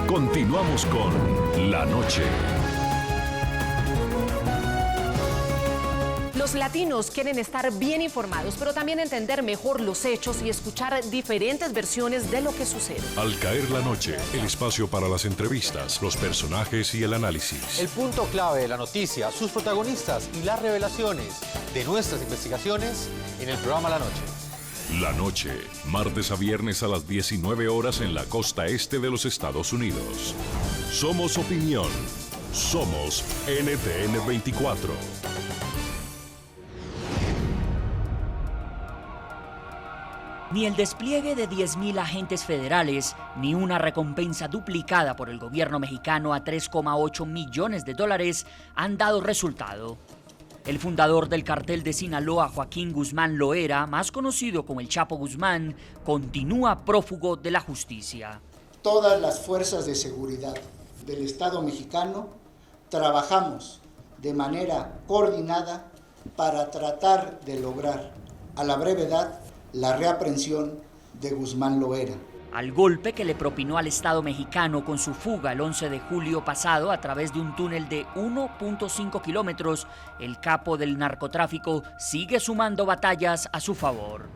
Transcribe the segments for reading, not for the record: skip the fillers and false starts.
Continuamos con La Noche. Los latinos quieren estar bien informados, pero también entender mejor los hechos y escuchar diferentes versiones de lo que sucede. Al caer la noche, el espacio para las entrevistas, los personajes y el análisis. El punto clave de la noticia, sus protagonistas y las revelaciones de nuestras investigaciones en el programa La Noche. La Noche, martes a viernes a las 19 horas en la costa este de los Estados Unidos. Somos opinión. Somos NTN 24. Ni el despliegue de 10.000 agentes federales, ni una recompensa duplicada por el gobierno mexicano a $3,8 millones han dado resultado. El fundador del cartel de Sinaloa, Joaquín Guzmán Loera, más conocido como el Chapo Guzmán, continúa prófugo de la justicia. Todas las fuerzas de seguridad del Estado mexicano trabajamos de manera coordinada para tratar de lograr a la brevedad la reaprehensión de Guzmán Loera. Al golpe que le propinó al Estado mexicano con su fuga el 11 de julio pasado a través de un túnel de 1.5 kilómetros, el capo del narcotráfico sigue sumando batallas a su favor.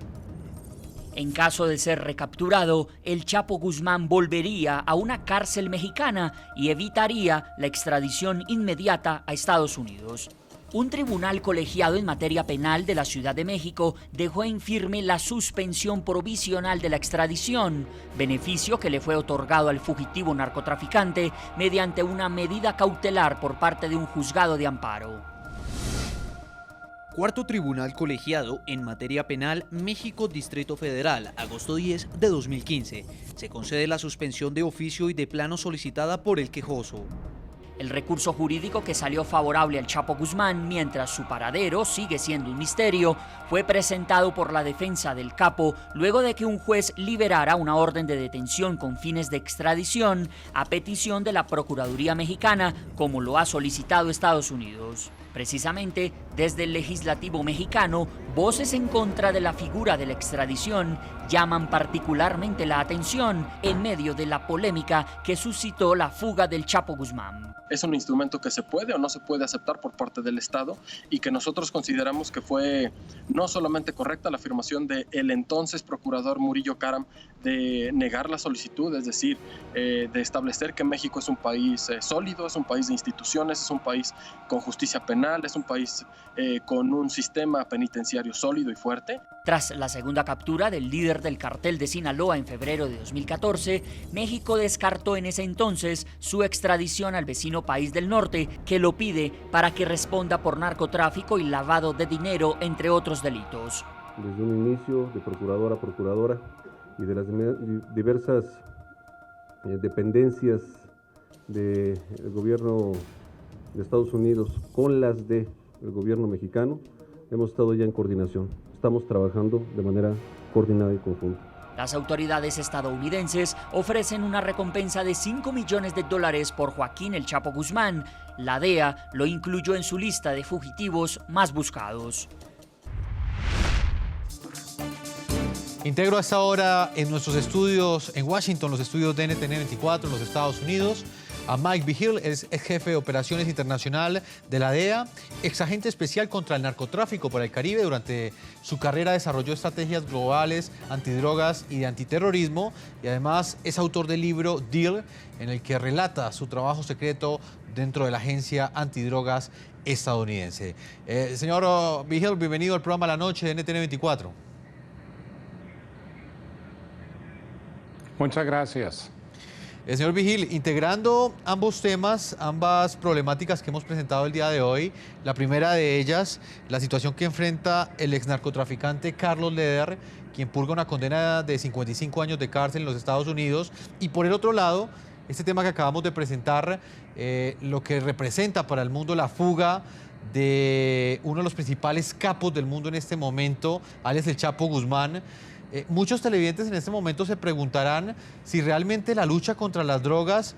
En caso de ser recapturado, el Chapo Guzmán volvería a una cárcel mexicana y evitaría la extradición inmediata a Estados Unidos. Un tribunal colegiado en materia penal de la Ciudad de México dejó en firme la suspensión provisional de la extradición, beneficio que le fue otorgado al fugitivo narcotraficante mediante una medida cautelar por parte de un juzgado de amparo. Cuarto Tribunal Colegiado en materia penal, México Distrito Federal, agosto 10 de 2015. Se concede la suspensión de oficio y de plano solicitada por el quejoso. El recurso jurídico que salió favorable al Chapo Guzmán, mientras su paradero sigue siendo un misterio, fue presentado por la defensa del capo luego de que un juez liberara una orden de detención con fines de extradición a petición de la Procuraduría Mexicana, como lo ha solicitado Estados Unidos. Precisamente, desde el legislativo mexicano, voces en contra de la figura de la extradición llaman particularmente la atención en medio de la polémica que suscitó la fuga del Chapo Guzmán. Es un instrumento que se puede o no se puede aceptar por parte del Estado y que nosotros consideramos que fue no solamente correcta la afirmación del entonces procurador Murillo Karam de negar la solicitud, es decir, de establecer que México es un país sólido, es un país de instituciones, es un país con justicia penal, es un país con un sistema penitenciario sólido y fuerte. Tras la segunda captura del líder del cartel de Sinaloa en febrero de 2014, México descartó en ese entonces su extradición al vecino país del norte, que lo pide para que responda por narcotráfico y lavado de dinero, entre otros delitos. Desde un inicio, de procuradora a procuradora y de las diversas dependencias del gobierno de Estados Unidos con las del gobierno mexicano, hemos estado ya en coordinación. Estamos trabajando de manera coordinada y conjunta. Las autoridades estadounidenses ofrecen una recompensa de $5 millones por Joaquín El Chapo Guzmán. La DEA lo incluyó en su lista de fugitivos más buscados. Integro a esta hora en nuestros estudios en Washington, los estudios de NTN 24 en los Estados Unidos, a Mike Vigil, es jefe de operaciones internacional de la DEA, exagente especial contra el narcotráfico para el Caribe. Durante su carrera desarrolló estrategias globales antidrogas y de antiterrorismo, y además es autor del libro Deal, en el que relata su trabajo secreto dentro de la agencia antidrogas estadounidense. Señor Vigil, bienvenido al programa La Noche de NTN 24. Muchas gracias. Señor Vigil, integrando ambos temas, ambas problemáticas que hemos presentado el día de hoy, la primera de ellas, la situación que enfrenta el exnarcotraficante Carlos Leder, quien purga una condena de 55 años de cárcel en los Estados Unidos, y por el otro lado, este tema que acabamos de presentar, lo que representa para el mundo la fuga de uno de los principales capos del mundo en este momento, alias el Chapo Guzmán. Muchos televidentes en este momento se preguntarán si realmente la lucha contra las drogas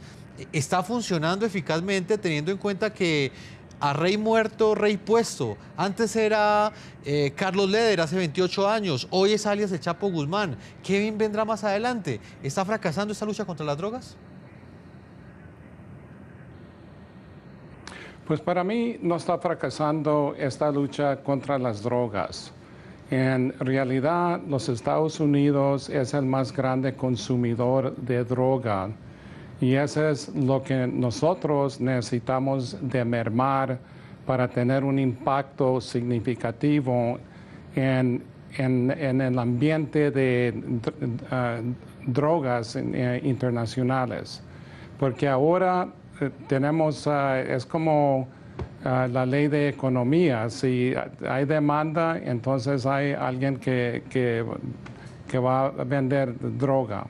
está funcionando eficazmente, teniendo en cuenta que a rey muerto, rey puesto. Antes era Carlos Leder, hace 28 años. Hoy es alias el Chapo Guzmán. ¿Qué bien vendrá más adelante? ¿Está fracasando esta lucha contra las drogas? Pues para mí no está fracasando esta lucha contra las drogas. En realidad, los Estados Unidos es el más grande consumidor de droga y eso es lo que nosotros necesitamos de mermar para tener un impacto significativo en el ambiente de drogas internacionales. Porque ahora tenemos, es como la ley de economía. Si hay demanda, entonces hay alguien que va a vender droga.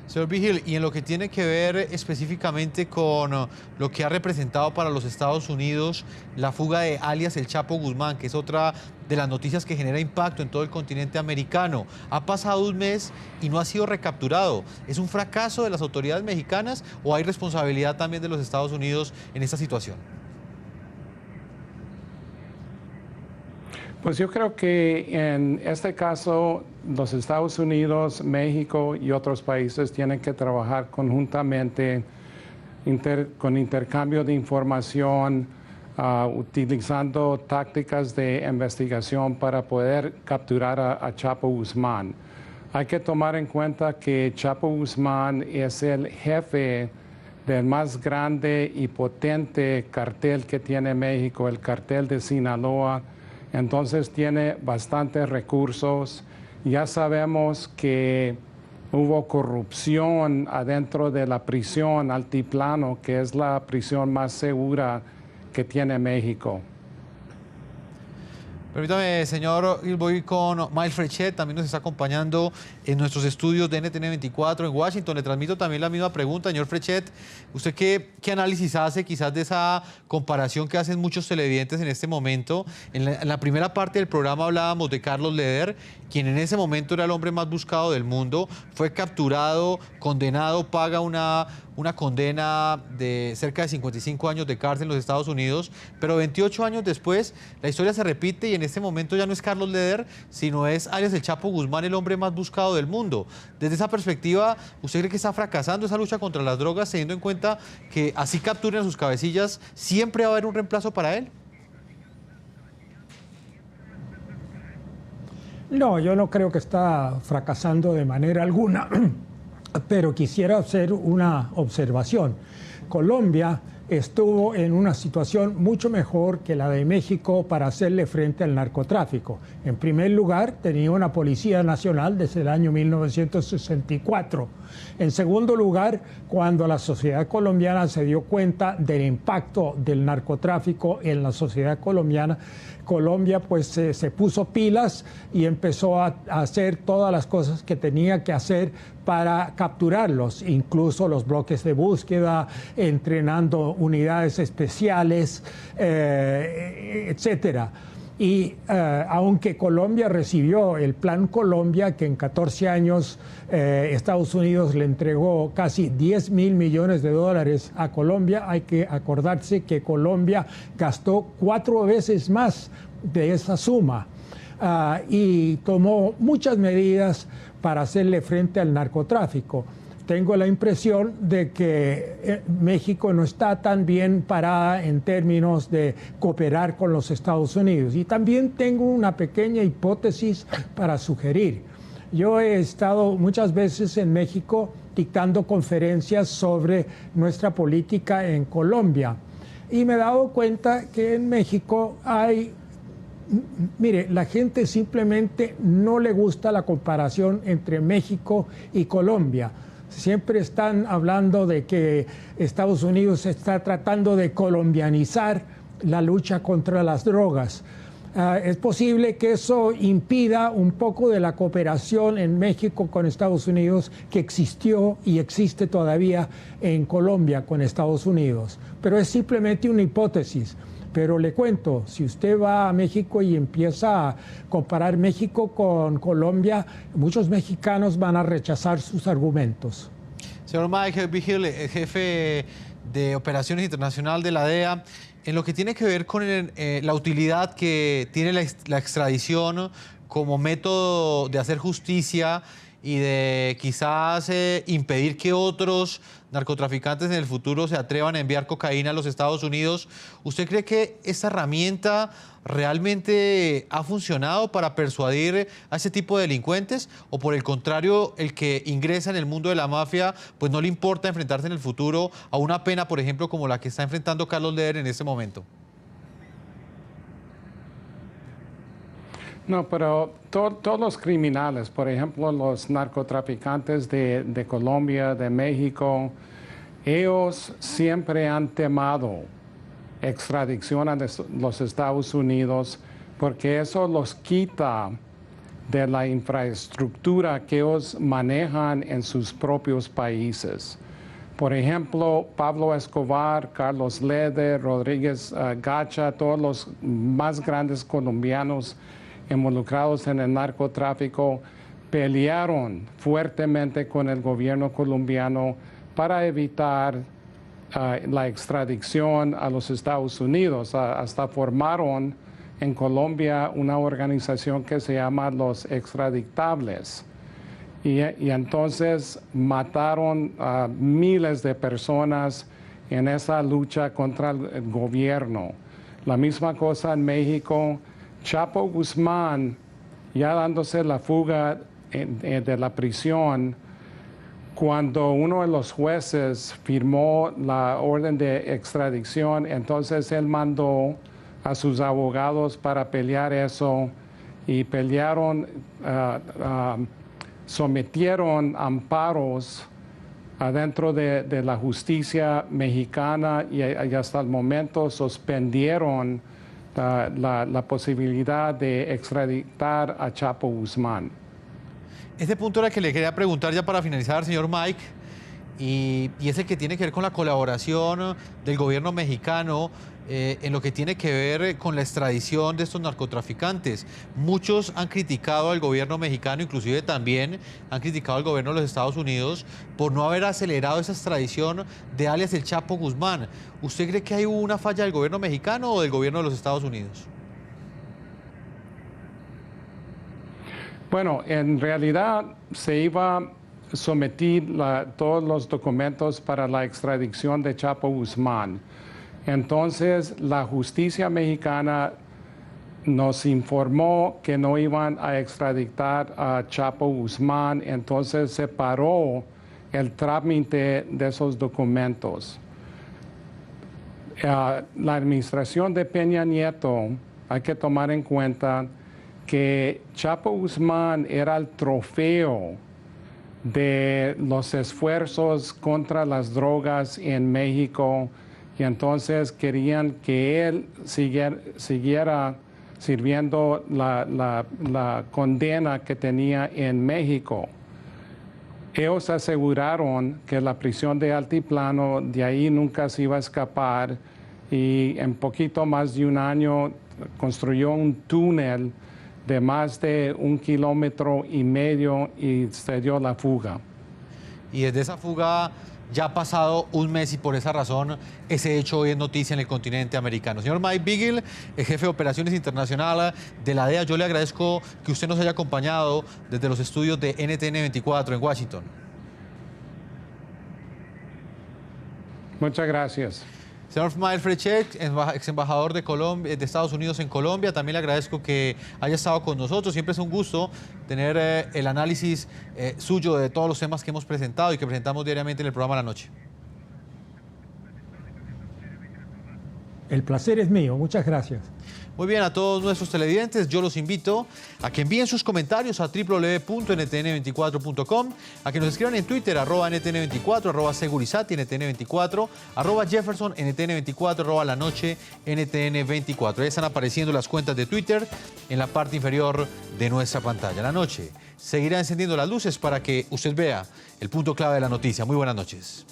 Señor Vigil, y en lo que tiene que ver específicamente con lo que ha representado para los Estados Unidos la fuga de alias El Chapo Guzmán, que es otra de las noticias que genera impacto en todo el continente americano. Ha pasado un mes y no ha sido recapturado. ¿Es un fracaso de las autoridades mexicanas o hay responsabilidad también de los Estados Unidos en esta situación? Pues yo creo que en este caso los Estados Unidos, México y otros países tienen que trabajar conjuntamente con intercambio de información, utilizando tácticas de investigación para poder capturar a Chapo Guzmán. Hay que tomar en cuenta que Chapo Guzmán es el jefe del más grande y potente cartel que tiene México, el cartel de Sinaloa. Entonces tiene bastantes recursos. Ya sabemos que hubo corrupción adentro de la prisión Altiplano, que es la prisión más segura que tiene México. Permítame, señor, voy con Miles Frechet, también nos está acompañando en nuestros estudios de NTN 24 en Washington. Le transmito también la misma pregunta, señor Frechet. ¿Usted qué análisis hace quizás de esa comparación que hacen muchos televidentes en este momento? En la primera parte del programa hablábamos de Carlos Leder, quien en ese momento era el hombre más buscado del mundo, fue capturado, condenado, paga una condena de cerca de 55 años de cárcel en los Estados Unidos, pero 28 años después la historia se repite y en este momento ya no es Carlos Leder, sino es alias El Chapo Guzmán, el hombre más buscado del mundo. Desde esa perspectiva, ¿usted cree que está fracasando esa lucha contra las drogas, teniendo en cuenta que así capturen a sus cabecillas, siempre va a haber un reemplazo para él? No, yo no creo que está fracasando de manera alguna, pero quisiera hacer una observación. Colombia estuvo en una situación mucho mejor que la de México para hacerle frente al narcotráfico. En primer lugar, tenía una Policía Nacional desde el año 1964. En segundo lugar, cuando la sociedad colombiana se dio cuenta del impacto del narcotráfico en la sociedad colombiana, Colombia pues se puso pilas y empezó a hacer todas las cosas que tenía que hacer para capturarlos, incluso los bloques de búsqueda, entrenando unidades especiales, etcétera. Y aunque Colombia recibió el Plan Colombia, que en 14 años Estados Unidos le entregó casi 10.000 millones de dólares a Colombia, hay que acordarse que Colombia gastó 4 veces más de esa suma y tomó muchas medidas para hacerle frente al narcotráfico. Tengo la impresión de que México no está tan bien parada en términos de cooperar con los Estados Unidos. Y también tengo una pequeña hipótesis para sugerir. Yo he estado muchas veces en México dictando conferencias sobre nuestra política en Colombia. Y me he dado cuenta que en México hay... Mire, la gente simplemente no le gusta la comparación entre México y Colombia. Siempre están hablando de que Estados Unidos está tratando de colombianizar la lucha contra las drogas. Es posible que eso impida un poco de la cooperación en México con Estados Unidos que existió y existe todavía en Colombia con Estados Unidos. Pero es simplemente una hipótesis. Pero le cuento, si usted va a México y empieza a comparar México con Colombia, muchos mexicanos van a rechazar sus argumentos. Señor Michael Vigil, jefe de Operaciones Internacional de la DEA, en lo que tiene que ver con la utilidad que tiene la extradición como método de hacer justicia y de quizás impedir que otros narcotraficantes en el futuro se atrevan a enviar cocaína a los Estados Unidos. ¿Usted cree que esta herramienta realmente ha funcionado para persuadir a ese tipo de delincuentes? ¿O por el contrario, el que ingresa en el mundo de la mafia, pues no le importa enfrentarse en el futuro a una pena, por ejemplo, como la que está enfrentando Carlos Leder en este momento? No, pero todos los criminales, por ejemplo, los narcotraficantes de Colombia, de México, ellos siempre han temado extradición a los Estados Unidos porque eso los quita de la infraestructura que ellos manejan en sus propios países. Por ejemplo, Pablo Escobar, Carlos Leder, Rodríguez Gacha, todos los más grandes colombianos involucrados en el narcotráfico, pelearon fuertemente con el gobierno colombiano para evitar la extradición a los Estados Unidos. Hasta formaron en Colombia una organización que se llama los extraditables. Y entonces mataron a miles de personas en esa lucha contra el gobierno. La misma cosa en México. Chapo Guzmán, ya dándose la fuga de la prisión, cuando uno de los jueces firmó la orden de extradición, entonces él mandó a sus abogados para pelear eso y pelearon, sometieron amparos adentro de la justicia mexicana y hasta el momento suspendieron la posibilidad de extraditar a Chapo Guzmán. Este punto era que le quería preguntar ya para finalizar, señor Mike, y es el que tiene que ver con la colaboración del gobierno mexicano en lo que tiene que ver con la extradición de estos narcotraficantes. Muchos han criticado al gobierno mexicano, inclusive también han criticado al gobierno de los Estados Unidos por no haber acelerado esa extradición de alias el Chapo Guzmán. ¿Usted cree que hay una falla del gobierno mexicano o del gobierno de los Estados Unidos? Bueno, en realidad se iba a someter todos los documentos para la extradición de Chapo Guzmán. Entonces, la justicia mexicana nos informó que no iban a extraditar a Chapo Guzmán, entonces se paró el trámite de esos documentos. La administración de Peña Nieto, hay que tomar en cuenta que Chapo Guzmán era el trofeo de los esfuerzos contra las drogas en México y entonces querían que él siguiera sirviendo la condena que tenía en México. Ellos aseguraron que la prisión de Altiplano de ahí nunca se iba a escapar y en poquito más de un año construyó un túnel de más de 1,5 kilómetros y se dio la fuga. Y desde esa fuga ya ha pasado un mes y por esa razón ese hecho hoy es noticia en el continente americano. Señor Mike Beagle, el jefe de operaciones internacional de la DEA, yo le agradezco que usted nos haya acompañado desde los estudios de NTN 24 en Washington. Muchas gracias. Señor Mael Frechet, ex embajador de Estados Unidos en Colombia, también le agradezco que haya estado con nosotros. Siempre es un gusto tener el análisis suyo de todos los temas que hemos presentado y que presentamos diariamente en el programa La Noche. El placer es mío. Muchas gracias. Muy bien, a todos nuestros televidentes, yo los invito a que envíen sus comentarios a www.ntn24.com, a que nos escriban en Twitter, @ntn24, @segurizati, ntn24, @jefferson, ntn24, @la noche, ntn24. Ahí están apareciendo las cuentas de Twitter en la parte inferior de nuestra pantalla. La Noche seguirá encendiendo las luces para que usted vea el punto clave de la noticia. Muy buenas noches.